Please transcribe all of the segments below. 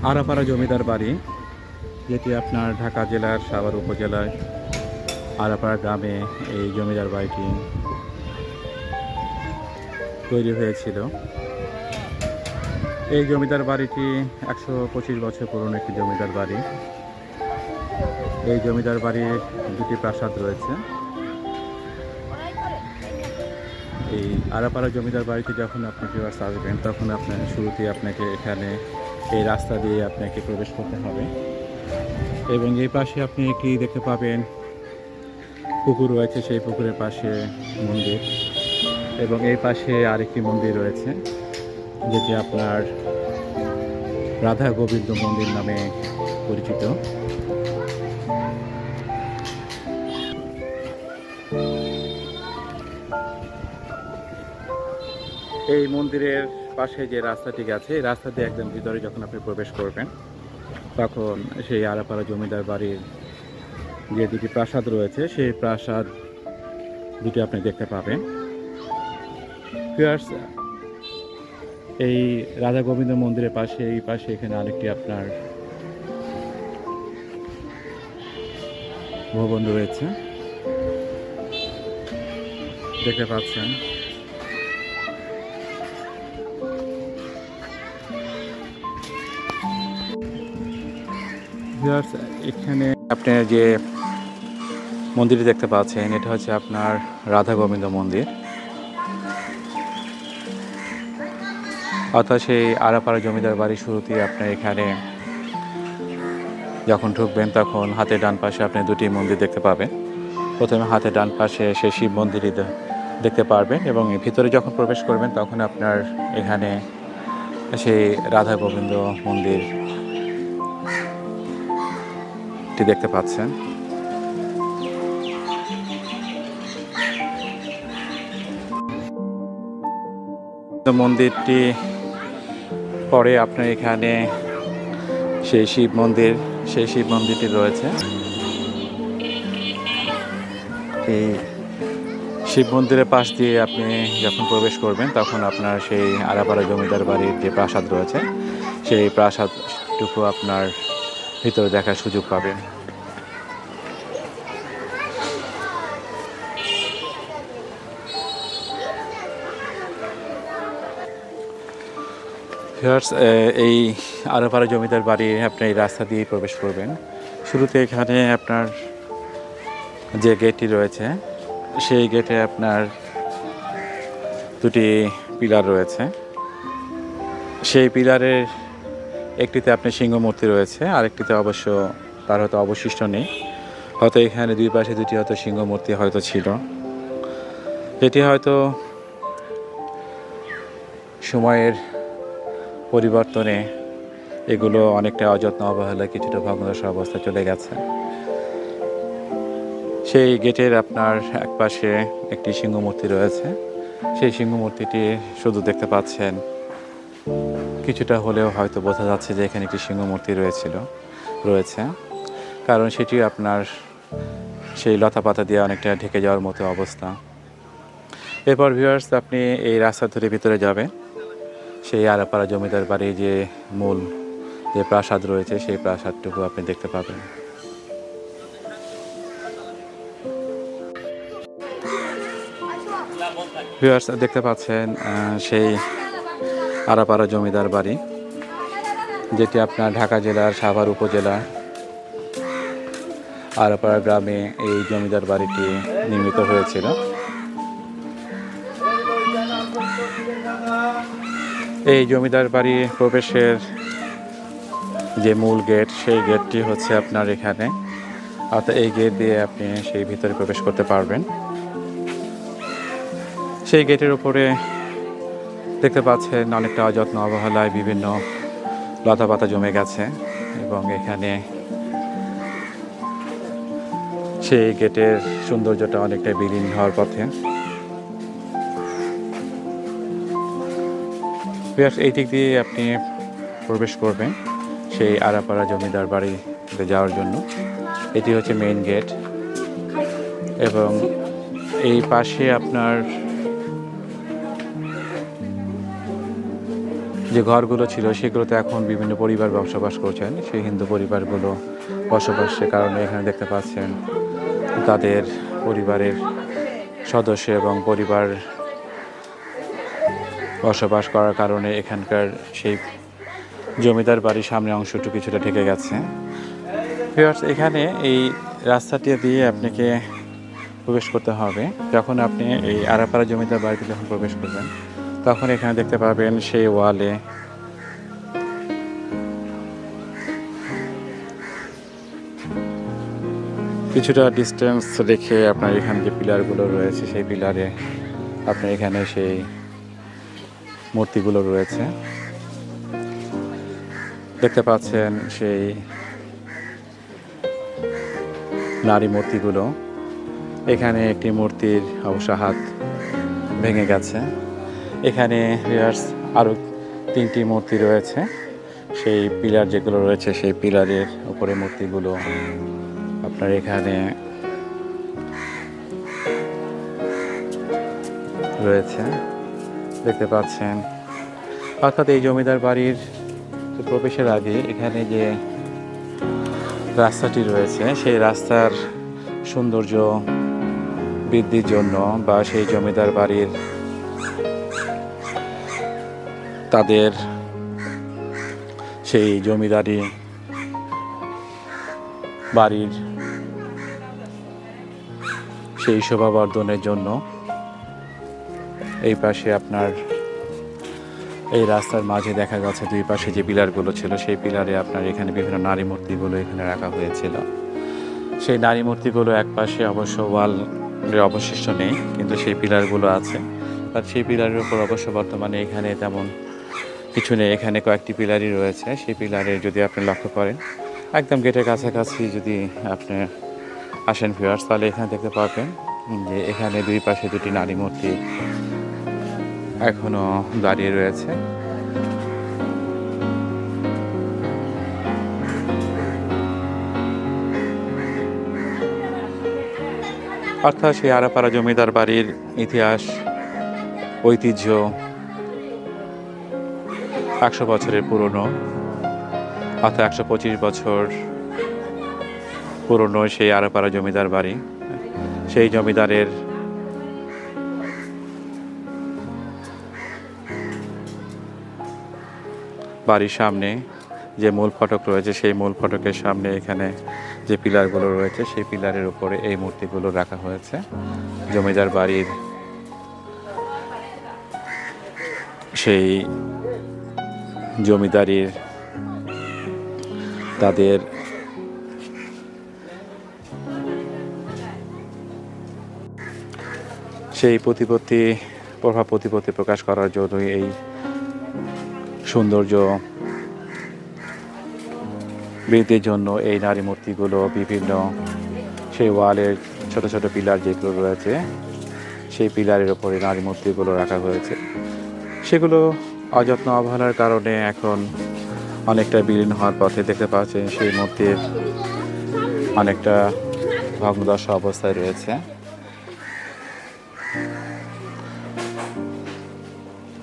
আরাপাড়া জমিদার বাড়ি, যেটি আপনার ঢাকা জেলার সাভার উপজেলায় আরাপাড়া গ্রামে এই জমিদার বাড়িটি তৈরি হয়েছিল। এই জমিদার বাড়িটি 125 বছর পুরনো একটি জমিদার বাড়ি। এই জমিদার বাড়ির দুটি প্রাসাদ রয়েছে। এই আরাপাড়া জমিদার বাড়িতে যখন আপনি ভিউয়ার্স আসবেন, তখন আপনার শুরুতেই আপনাকে এখানে এই রাস্তা দিয়ে আপনাকে প্রবেশ করতে হবে এবং এই পাশে আপনি কি দেখতে পাবেন, পুকুর রয়েছে। সেই পুকুরের পাশে মন্দির এবং এই পাশে আরেকটি মন্দির রয়েছে, যেটি আপনার রাধা গোবিন্দ মন্দির নামে পরিচিত। এই মন্দিরের পাশে যে রাস্তাটি আছে, এই রাস্তা দিয়ে একদম ভিতরে যখন আপনি প্রবেশ করবেন, তখন সেই আরাপাড়া জমিদার বাড়ির যে দুটি প্রাসাদ রয়েছে, সেই প্রাসাদ দুটি আপনি দেখতে পাবেন। ভিউয়ার্স, এই রাধা গোবিন্দ মন্দিরের পাশে এই পাশে এখানে আরেকটি আপনার ভবন রয়েছে, দেখতে পাচ্ছেন। ভিউয়ার্স, এখানে আপনি যে মন্দিরটি দেখতে পাচ্ছেন, এটা হচ্ছে আপনার রাধা গোবিন্দ মন্দির। অর্থাৎ সেই আরাপাড়া জমিদার বাড়ির শুরুতেই আপনার এখানে যখন ঢুকবেন, তখন হাতের ডান পাশে আপনি দুটি মন্দির দেখতে পাবেন। প্রথমে হাতের ডান পাশে সেই শিব মন্দিরই দেখতে পারবেন এবং ভিতরে যখন প্রবেশ করবেন, তখন আপনার এখানে সেই রাধা গোবিন্দ মন্দিরটি দেখতে পাচ্ছেন। মন্দিরটি পরে আপনার এখানে সেই শিব মন্দিরটি রয়েছে। এই শিব মন্দিরের পাশ দিয়ে আপনি যখন প্রবেশ করবেন, তখন আপনার সেই আরাপাড়া জমিদার বাড়ির যে প্রাসাদ রয়েছে, সেই প্রাসাদটুকু আপনার ভিতরে দেখার সুযোগ পাবেন। এই আরাপাড়া জমিদার বাড়ি আপনি এই রাস্তা দিয়ে প্রবেশ করবেন। শুরুতে এখানে আপনার যে গেটটি রয়েছে, সেই গেটে আপনার দুটি পিলার রয়েছে। সেই পিলারের একটিতে আপনার সিংহমূর্তি রয়েছে, আরেকটিতে অবশ্য তার হয়তো অবশিষ্ট নেই। হয়তো এখানে দুই পাশে দুটি হয়তো সিংহমূর্তি হয়তো ছিল, যেটি হয়তো সময়ের পরিবর্তনে এগুলো অনেকটা অযত্ন অবহেলা কিছুটা ভগ্নদশা অবস্থা চলে গেছে। সেই গেটের আপনার এক পাশে একটি সিংহমূর্তি রয়েছে। সেই সিংহমূর্তিটি শুধু দেখতে পাচ্ছেন, কিছুটা হলেও হয়তো বোঝা যাচ্ছে যে এখানে একটি সিংহমূর্তি রয়েছে, কারণ সেটি আপনার সেই লতাপাতা দিয়ে অনেকটা ঢেকে যাওয়ার মতো অবস্থা। এরপর ভিউয়ার্স, আপনি এই রাস্তা ধরে ভিতরে যাবেন। সেই আরাপাড়া জমিদার বাড়ির যে মূল যে প্রাসাদ রয়েছে, সেই প্রাসাদটুকু আপনি দেখতে পাবেন। ভিউয়ার্স, দেখতে পাচ্ছেন সেই আরাপাড়া জমিদার বাড়ি, যেটি আপনার ঢাকা জেলার সাভার উপজেলা আরাপাড়া গ্রামে এই জমিদার বাড়িটি নির্মিত হয়েছিল। এই জমিদার বাড়ি প্রবেশের যে মূল গেট, সেই গেটটি হচ্ছে আপনার এখানে। অর্থাৎ এই গেট দিয়ে আপনি সেই ভিতরে প্রবেশ করতে পারবেন। সেই গেটের উপরে দেখতে পাচ্ছেন অনেকটা অযত্ন অবহেলায় বিভিন্ন লতাপাতা জমে গেছে এবং এখানে সেই গেটের সৌন্দর্যটা অনেকটা বিলীন হওয়ার পথে। এই দিক দিয়ে আপনি প্রবেশ করবেন সেই আরাপাড়া জমিদার বাড়িতে যাওয়ার জন্য। এটি হচ্ছে মেইন গেট এবং এই পাশে আপনার যে ঘরগুলো ছিল সেগুলোতে এখন বিভিন্ন পরিবার বসবাস করছেন। সেই হিন্দু পরিবারগুলো বসবাসের কারণে এখানে দেখতে পাচ্ছেন তাদের পরিবারের সদস্য এবং পরিবার বসবাস করার কারণে এখানকার সেই জমিদার বাড়ির সামনে অংশটুকু কিছুটা ঢেকে গেছে। ভিউয়ার্স, এখানে এই রাস্তাটি দিয়ে আপনাকে প্রবেশ করতে হবে। যখন আপনি এই আরাপাড়া জমিদার বাড়িতে যখন প্রবেশ করবেন তখন এখানে দেখতে পাবেন সেই ওয়ালে কিছুটা ডিস্টেন্স রেখে আপনার এখানে যে পিলারগুলো রয়েছে সেই পিলারে আপনার এখানে সেই মূর্তিগুলো রয়েছে দেখতে পাচ্ছেন। সেই নারী মূর্তিগুলো, এখানে একটি মূর্তির অবশ্য হাত ভেঙে গেছে। এখানে আরও 3টি মূর্তি রয়েছে। সেই পিলার যেগুলো রয়েছে সেই পিলারের উপরে মূর্তিগুলো আপনার এখানে রয়েছে দেখতে পাচ্ছেন। অর্থাৎ এই জমিদার বাড়ির প্রবেশের আগে এখানে যে রাস্তাটি রয়েছে সেই রাস্তার সৌন্দর্য বৃদ্ধির জন্য বা সেই জমিদার বাড়ির তাদের সেই জমিদারি বাড়ির সেই শোভাবর্ধনের জন্য এই পাশে আপনার এই রাস্তার মাঝে দেখা যাচ্ছে দুই পাশে যে পিলারগুলো ছিল সেই পিলারে আপনার এখানে বিভিন্ন নারী মূর্তিগুলো এখানে রাখা হয়েছিল। সেই নারী মূর্তিগুলো এক পাশে অবশ্য ওয়ালের অবশিষ্ট নেই, কিন্তু সেই পিলারগুলো আছে। আর সেই পিলারের উপর অবশ্য বর্তমানে এখানে তেমন কিছু নেই। এখানে কয়েকটি পিলারই রয়েছে। সেই পিলারে যদি আপনি লক্ষ্য করেন একদম গেটের কাছাকাছি যদি আপনি আসেন ভিউয়ার্স, তাহলে এখানে দেখতে পাবেন যে এখানে দুই পাশে দুটি নারী মূর্তি এখনো দাঁড়িয়ে রয়েছে। অর্থাৎ সেই আরাপাড়া জমিদার বাড়ির ইতিহাস ঐতিহ্য 100 বছরের পুরনো, অর্থাৎ 125 বছর পুরনো সেই আরাপাড়া জমিদার বাড়ি। সেই জমিদারের বাড়ির সামনে যে মূল ফটক রয়েছে সেই মূল ফটকের সামনে এখানে যে পিলারগুলো রয়েছে সেই পিলারের উপরে এই মূর্তিগুলো রাখা হয়েছে। জমিদার বাড়ির সেই জমিদারির তাদের সেই প্রভাব প্রতিপত্তি প্রকাশ করার জন্যই এই সৌন্দর্য বৃদ্ধির জন্য এই নারী মূর্তিগুলো বিভিন্ন সেই ওয়ালের ছোট ছোট পিলার যেগুলো রয়েছে সেই পিলারের ওপরে নারী মূর্তিগুলো রাখা হয়েছে। সেগুলো অযত্ন অবহেলার কারণে এখন অনেকটা বিলীন হওয়ার পথে দেখতে পাচ্ছেন সেই মূর্তির অনেকটা ভগ্নদশা অবস্থায় রয়েছে।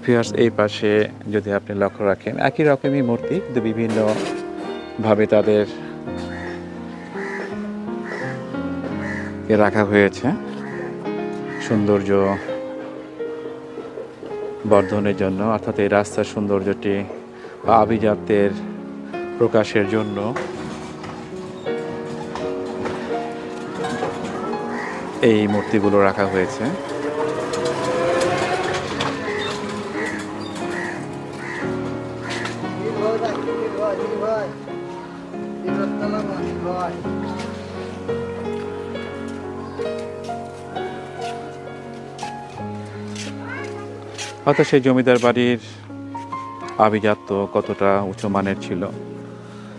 ভিউয়ার্স, এই পাশে যদি আপনি লক্ষ্য রাখেন একই রকমই মূর্তি, কিন্তু বিভিন্নভাবে তাদের রাখা হয়েছে সৌন্দর্য বর্ধনের জন্য। অর্থাৎ এই রাস্তার সৌন্দর্যটি বা আভিজাত্যের প্রকাশের জন্য এই মূর্তিগুলো রাখা হয়েছে। অর্থাৎ সেই জমিদার বাড়ির আভিজাত্য কতটা উচ্চমানের ছিল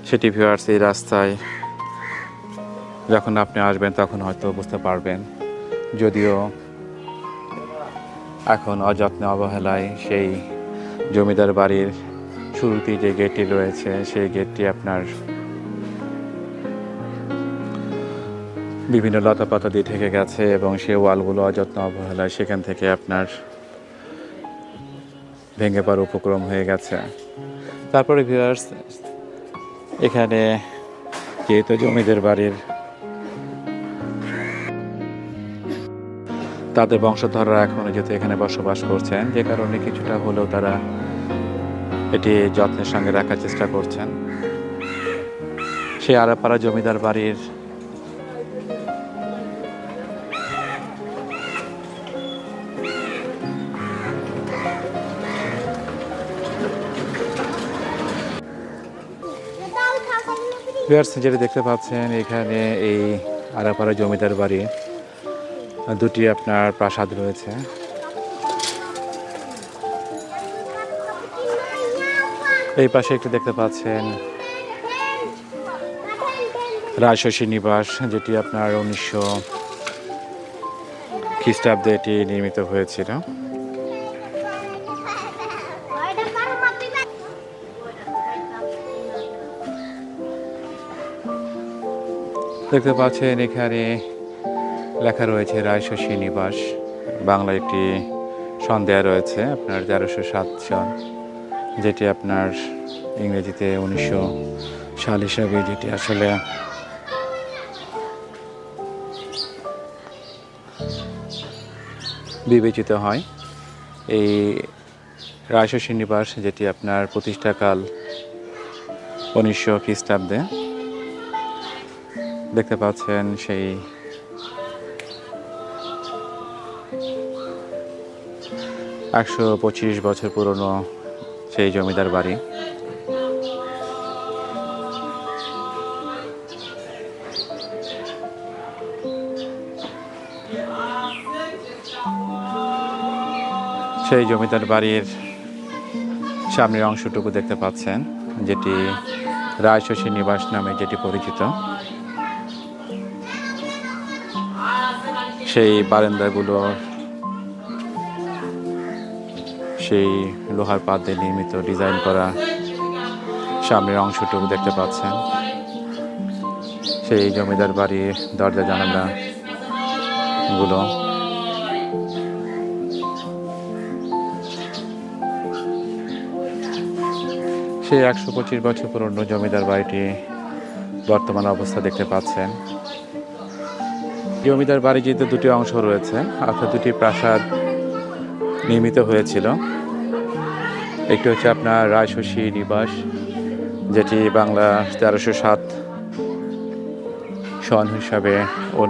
সেটি ভিউয়ার্স এই রাস্তায় যখন আপনি আসবেন তখন হয়তো বুঝতে পারবেন। যদিও এখন অযত্নে অবহেলায় সেই জমিদার বাড়ির শুরুতেই যে গেটটি রয়েছে সেই গেটটি আপনার বিভিন্ন লতাপাতা দিয়ে ঢেকে গেছে এবং সেই ওয়ালগুলো অযত্ন অবহেলায় সেখান থেকে আপনার ভেঙে পড়ার উপক্রম হয়ে গেছে। তারপরে ভিউয়ার্স, এখানে যেহেতু জমিদার বাড়ির তাদের বংশধররা এখনো যেহেতু এখানে বসবাস করছেন, যে কারণে কিছুটা হলেও তারা এটি যত্নের সঙ্গে রাখার চেষ্টা করছেন। সেই আরাপাড়া জমিদার বাড়ির যেটা দেখতে পাচ্ছেন, এখানে এই আরাপাড়া জমিদার বাড়ি দুটি আপনার প্রাসাদ রয়েছে। এই পাশে একটু দেখতে পাচ্ছেন রাজশাহী নিবাস, যেটি আপনার 1900 খ্রিস্টাব্দে এটি নির্মিত হয়েছিল। দেখতে পাচ্ছেন এখানে লেখা রয়েছে রাজশাহী নিবাস। বাংলা একটি সন দেয়া রয়েছে আপনার 1307 সন, যেটি আপনার ইংরেজিতে 1900 সাল হিসাবে যেটি আসলে বিবেচিত হয়। এই রাজশাহী নিবাস যেটি আপনার প্রতিষ্ঠাকাল 1900 খ্রিস্টাব্দে। দেখতে পাচ্ছেন সেই একশো 25 বছর পুরনো সেই জমিদার বাড়ি। সেই জমিদার বাড়ির সামনের অংশটুকু দেখতে পাচ্ছেন, যেটি রাজশাহী নিবাস নামে যেটি পরিচিত। সেই বারান্দাগুলোর সেই লোহার পাত দিয়ে নির্মিত ডিজাইন করা সামনের অংশটুকু দেখতে পাচ্ছেন। সেই জমিদার বাড়ির দরজা জানালা গুলো সেই 125 বছর পুরনো জমিদার বাড়িটি বর্তমান অবস্থা দেখতে পাচ্ছেন। জমিদার বাড়ি যেহেতু দুটি অংশ রয়েছে, অর্থাৎ দুটি প্রাসাদ নির্মিত হয়েছিল। একটি হচ্ছে আপনার রাজশাহী নিবাস, যেটি বাংলা 1307 সন হিসাবে ও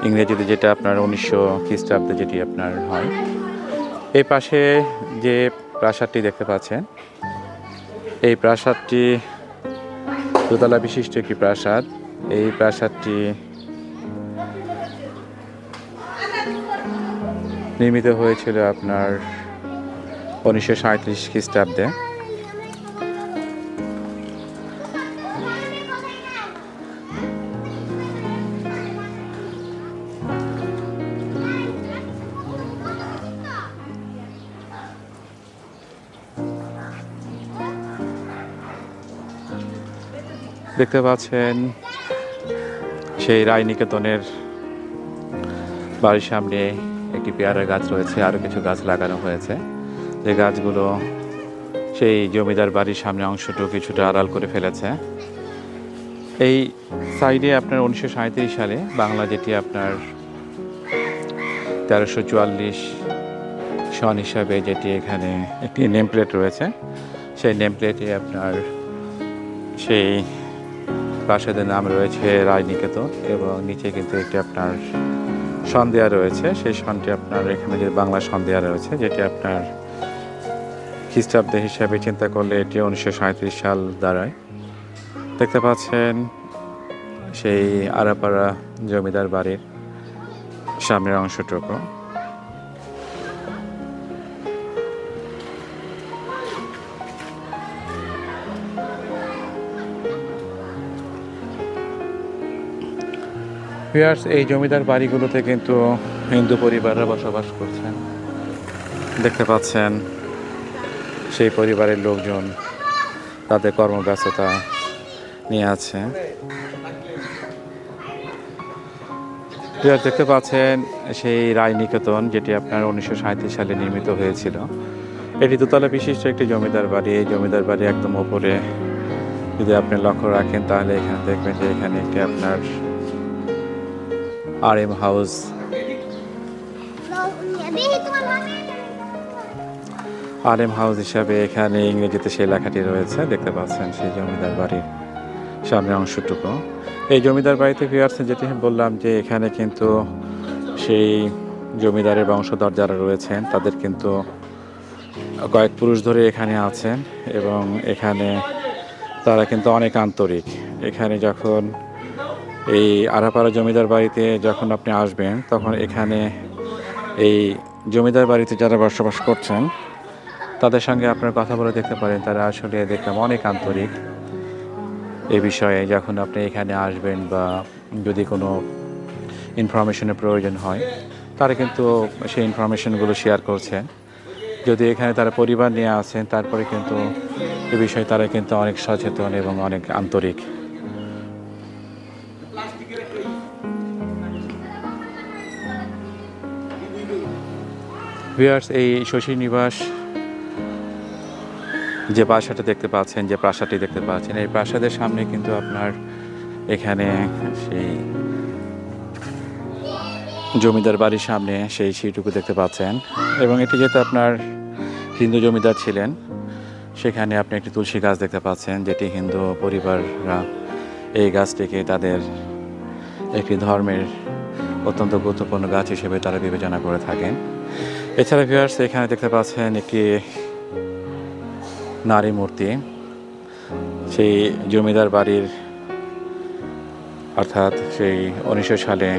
ইংরেজিতে যেটা আপনার 1900 খ্রিস্টাব্দে যেটি আপনার হয়। এই পাশে যে প্রাসাদটি দেখতে পাচ্ছেন, এই প্রাসাদটি দোতলা বিশিষ্ট একটি প্রাসাদ। এই প্রাসাদটি নির্মিত হয়েছিল আপনার 1937 খ্রিস্টাব্দে। দেখতে পাচ্ছেন সেই রায়নিকেতনের বাড়ির সামনে একটি পেয়ারা গাছ রয়েছে, আরও কিছু গাছ লাগানো হয়েছে, যে গাছগুলো সেই জমিদার বাড়ির সামনে অংশটুকু কিছুটা আড়াল করে ফেলেছে। এই সাইডে আপনার 1937 সালে বাংলা যেটি আপনার 1344 সন হিসাবে যেটি এখানে একটি নেম প্লেট রয়েছে, সেই নেম প্লেটে আপনার সেই প্রাসাদের নাম রয়েছে রায়নিকেতন, এবং নিচে কিন্তু একটি আপনার সন দেয়া রয়েছে। সেই সনটি আপনার এখানে যে বাংলা সন দেয়া রয়েছে, যেটি আপনার খ্রিস্টাব্দে হিসাবে চিন্তা করলে এটি 1937 সাল দাঁড়ায়। দেখতে পাচ্ছেন সেই আরাপাড়া জমিদার বাড়ির সামনের অংশটুকু। ভিউয়ার্স, এই জমিদার বাড়িগুলোতে কিন্তু হিন্দু পরিবাররা বসবাস করছেন। দেখতে পাচ্ছেন সেই পরিবারের লোকজন তাদের কর্মব্যস্ততা নিয়ে আছে। ভিউয়ার্স, দেখতে পাচ্ছেন সেই রায়নিকেতন, যেটি আপনার 1937 সালে নির্মিত হয়েছিল। এটি দোতলা বিশিষ্ট একটি জমিদার বাড়ি। এই জমিদার বাড়ি একদম ওপরে যদি আপনি লক্ষ্য রাখেন তাহলে এখানে দেখবেন যে এখানে একটি আপনার RM হাউস, RM হাউস হিসাবে এখানে ইংরেজিতে সেই লেখাটি রয়েছে, দেখতে পাচ্ছেন সেই জমিদার বাড়ির সামনের অংশটুকু। এই জমিদার বাড়িতে ভিউয়ার্স যেটি বললাম যে এখানে কিন্তু সেই জমিদারের বংশধর যারা রয়েছেন তাদের কিন্তু কয়েক পুরুষ ধরে এখানে আছেন এবং এখানে তারা কিন্তু অনেক আন্তরিক। এখানে যখন এই আরাপাড়া জমিদার বাড়িতে যখন আপনি আসবেন তখন এখানে এই জমিদার বাড়িতে যারা বসবাস করছেন তাদের সঙ্গে আপনার কথা বলে দেখতে পারেন, তারা আসলে দেখলাম অনেক আন্তরিক এই বিষয়ে। যখন আপনি এখানে আসবেন বা যদি কোনো ইনফরমেশনের প্রয়োজন হয় তারা কিন্তু সেই ইনফরমেশনগুলো শেয়ার করছেন। যদি এখানে তারা পরিবার নিয়ে আসেন তারপরে কিন্তু এ বিষয়ে তারা কিন্তু অনেক সচেতন এবং অনেক আন্তরিক। ভিউয়ার্স, এই শশী নিবাস যে বাসাটা দেখতে পাচ্ছেন, যে প্রাসাদটি দেখতে পাচ্ছেন, এই প্রাসাদের সামনে কিন্তু আপনার এখানে সেই জমিদার বাড়ির সামনে সেই সিটুকু দেখতে পাচ্ছেন এবং এটি যেহেতু আপনার হিন্দু জমিদার ছিলেন সেখানে আপনি একটি তুলসী গাছ দেখতে পাচ্ছেন, যেটি হিন্দু পরিবাররা এই গাছটিকে তাদের একটি ধর্মের অত্যন্ত গুরুত্বপূর্ণ গাছ হিসেবে তারা বিবেচনা করে থাকেন। এছাড়া ভিউয়ার্স এখানে দেখতে পাচ্ছেন একটি নারী মূর্তি, সেই জমিদার বাড়ির অর্থাৎ সেই 1900 সালে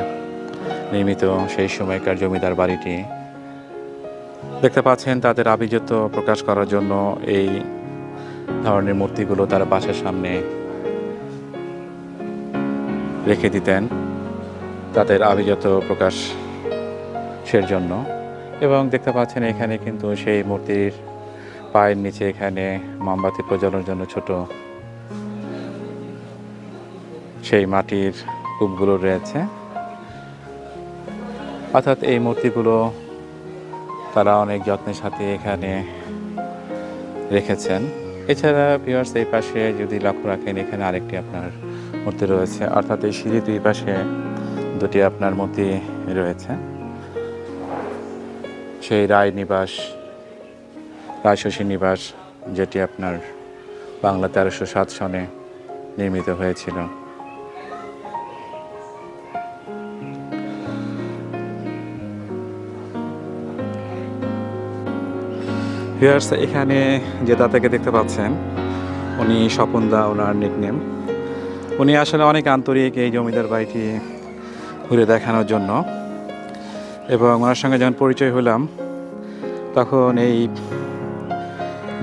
নির্মিত সেই সময়কার জমিদার বাড়িটি দেখতে পাচ্ছেন। তাদের আভিজাত্য প্রকাশ করার জন্য এই ধরনের মূর্তিগুলো তারা বাসার সামনে রেখে দিতেন তাদের আভিজাত্য প্রকাশের জন্য। এবং দেখতে পাচ্ছেন এখানে কিন্তু সেই মূর্তির পায়ের নিচে এখানে মোমবাতি প্রজ্বলনের জন্য ছোট সেই মাটির কূপগুলো রয়েছে, অর্থাৎ এই মূর্তিগুলো তারা অনেক যত্নের সাথে এখানে রেখেছেন। এছাড়া ভিউয়ার্স এই পাশে যদি লক্ষ্য রাখেন এখানে আরেকটি আপনার মূর্তি রয়েছে, অর্থাৎ এই সিঁড়ি দুই পাশে দুটি আপনার মূর্তি রয়েছে। সেই রায়শশী নিবাস যেটি আপনার বাংলা 1307 সনে নির্মিত হয়েছিল। ভিউয়ার্স এখানে যে দাদাকে দেখতে পাচ্ছেন উনি স্বপন দা, ওনার নিকনেম। উনি আসলে অনেক আন্তরিক এই জমিদার বাড়িটি ঘুরে দেখানোর জন্য, এবং ওনার সঙ্গে যখন পরিচয় হলাম তখন এই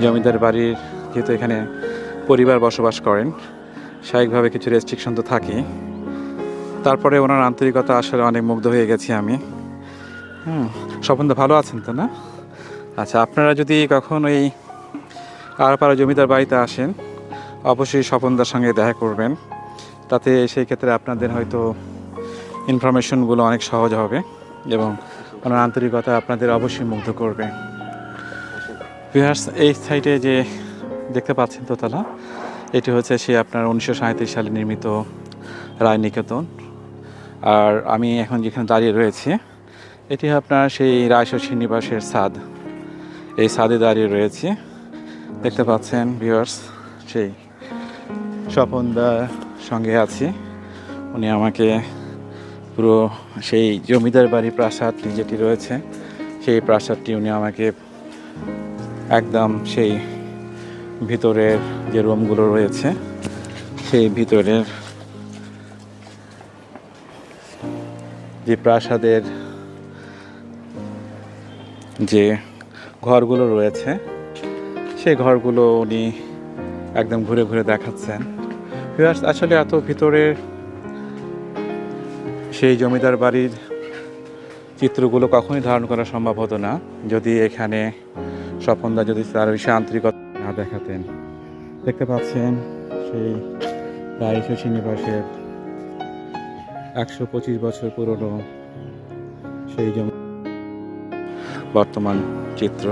জমিদার বাড়ির যেহেতু এখানে পরিবার বসবাস করেন স্বাভাবিকভাবে কিছু রেস্ট্রিকশন তো থাকেই, তারপরে ওনার আন্তরিকতা আসলে অনেক মুগ্ধ হয়ে গেছি আমি। স্বপনদা ভালো আছেন তো না? আচ্ছা, আপনারা যদি কখন এই আরাপাড়া জমিদার বাড়িতে আসেন অবশ্যই স্বপনদার সঙ্গে দেখা করবেন, তাতে সেই ক্ষেত্রে আপনাদের হয়তো ইনফরমেশনগুলো অনেক সহজ হবে এবং ওনার আন্তরিকতা আপনাদের অবশ্যই মুগ্ধ করবে। ভিউয়ার্স এই সাইডে যে দেখতে পাচ্ছেন দোতলা, এটি হচ্ছে সে আপনার 1937 সালে নির্মিত রায় নিকেতন। আর আমি এখন যেখানে দাঁড়িয়ে রয়েছি এটি আপনার সেই রায়শশী নিবাসের ছাদ, এই ছাদে দাঁড়িয়ে রয়েছে। দেখতে পাচ্ছেন ভিউয়ার্স সেই স্বপনদার সঙ্গে আছি, উনি আমাকে পুরো সেই জমিদার বাড়ি প্রাসাদটি যেটি রয়েছে সেই প্রাসাদটি উনি আমাকে একদম সেই ভিতরের যে রুমগুলো রয়েছে সেই ভিতরের যে প্রাসাদের যে ঘরগুলো রয়েছে সেই ঘরগুলো উনি একদম ঘুরে ঘুরে দেখাচ্ছেন। ভিউয়ার্স আসলে এত ভিতরের সেই জমিদার বাড়ির চিত্রগুলো কখনোই ধারণ করা সম্ভব হতো না যদি এখানে স্বপনদা যদি তার বিষয়ে আন্তরিকতা না দেখাতেন। দেখতে পাচ্ছেন সেই রায়শশী নিবাসের 125 বছর পুরনো সেই বর্তমান চিত্র।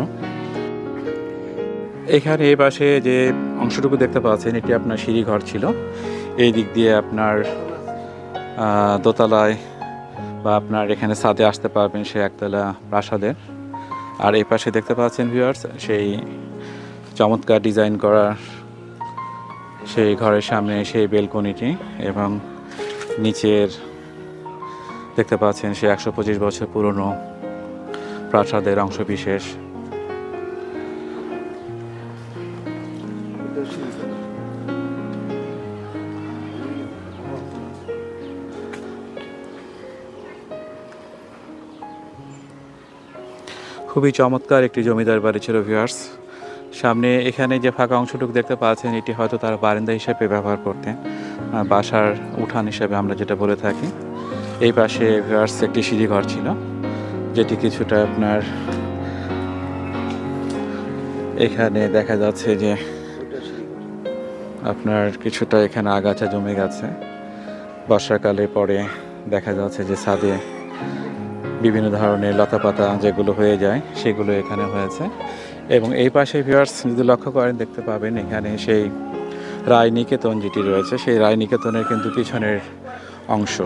এখানে এই পাশে যে অংশটুকু দেখতে পাচ্ছেন এটি আপনার সিঁড়ি ঘর ছিল। এই দিক দিয়ে আপনার দোতলায় বা আপনার এখানে ছাদে আসতে পারবেন সেই একতলা প্রাসাদের। আর এই পাশে দেখতে পাচ্ছেন ভিউয়ার্স সেই চমৎকার ডিজাইন করা সেই ঘরের সামনে সেই বেলকনিটি, এবং নিচের দেখতে পাচ্ছেন সেই 125 বছর পুরনো প্রাসাদের অংশ বিশেষ। খুবই চমৎকার একটি জমিদার বাড়ি ছিল ভিউয়ার্স। সামনে এখানে যে ফাঁকা অংশটুকু দেখতে পাচ্ছেন এটি হয়তো তারা বারান্দা হিসেবে ব্যবহার করতেন, বাসার উঠান হিসেবে আমরা যেটা বলে থাকি। এই পাশে ভিউয়ার্স একটি সিঁড়ি ঘর ছিল, যেটি কিছুটা আপনার এখানে দেখা যাচ্ছে যে আপনার কিছুটা এখানে আগাছা জমে গেছে। বর্ষাকালে পরে দেখা যাচ্ছে যে ছাদে বিভিন্ন ধরনের লতাপাতা যেগুলো হয়ে যায় সেগুলো এখানে হয়েছে। এবং এই পাশে ভিউয়ার্স যদি লক্ষ্য করেন দেখতে পাবেন এখানে সেই রায় নিকেতন যেটি রয়েছে, সেই রায় নিকেতনের কিন্তু পিছনের অংশ,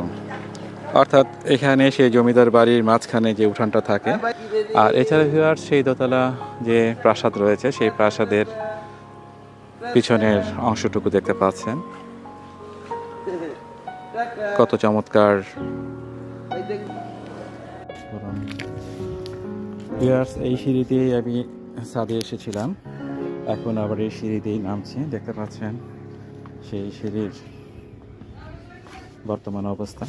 অর্থাৎ এখানে সেই জমিদার বাড়ির মাঝখানে যে উঠানটা থাকে। আর এছাড়া ভিউয়ার্স সেই দোতলা যে প্রাসাদ রয়েছে সেই প্রাসাদের পিছনের অংশটুকু দেখতে পাচ্ছেন, কত চমৎকার। ভিউয়ার্স এই সিঁড়ি দিয়েই আমি ছাদে এসেছিলাম, এখন আবার এই সিঁড়ি দিয়েই নামছি। দেখতে পাচ্ছেন সেই সিঁড়ির বর্তমান অবস্থা।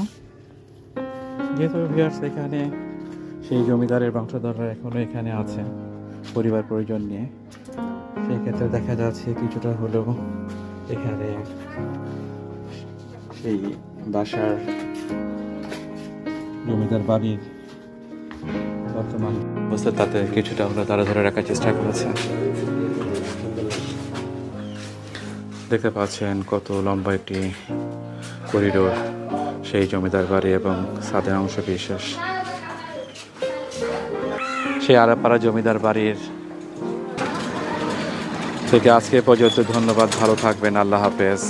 যেহেতু ভিউয়ার্স এখানে সেই জমিদারের বংশধররা এখনো এখানে আছে পরিবার পরিজন নিয়ে, সেই ক্ষেত্রে দেখা যাচ্ছে কিছুটা হলেও এখানে সেই বাসার জমিদার বাড়ির বর্তমান অবস্থা তাতে কিছুটা হলেও তারা ধরে রাখার চেষ্টা করেছে। দেখতে পাচ্ছেন কত লম্বা একটি করিডোর সেই জমিদার বাড়ি এবং ছাদের অংশ বিশেষ। সেই আরাপাড়া জমিদার বাড়ির থেকে আজকে পর্যন্ত ধন্যবাদ, ভালো থাকবেন, আল্লাহ হাফেজ।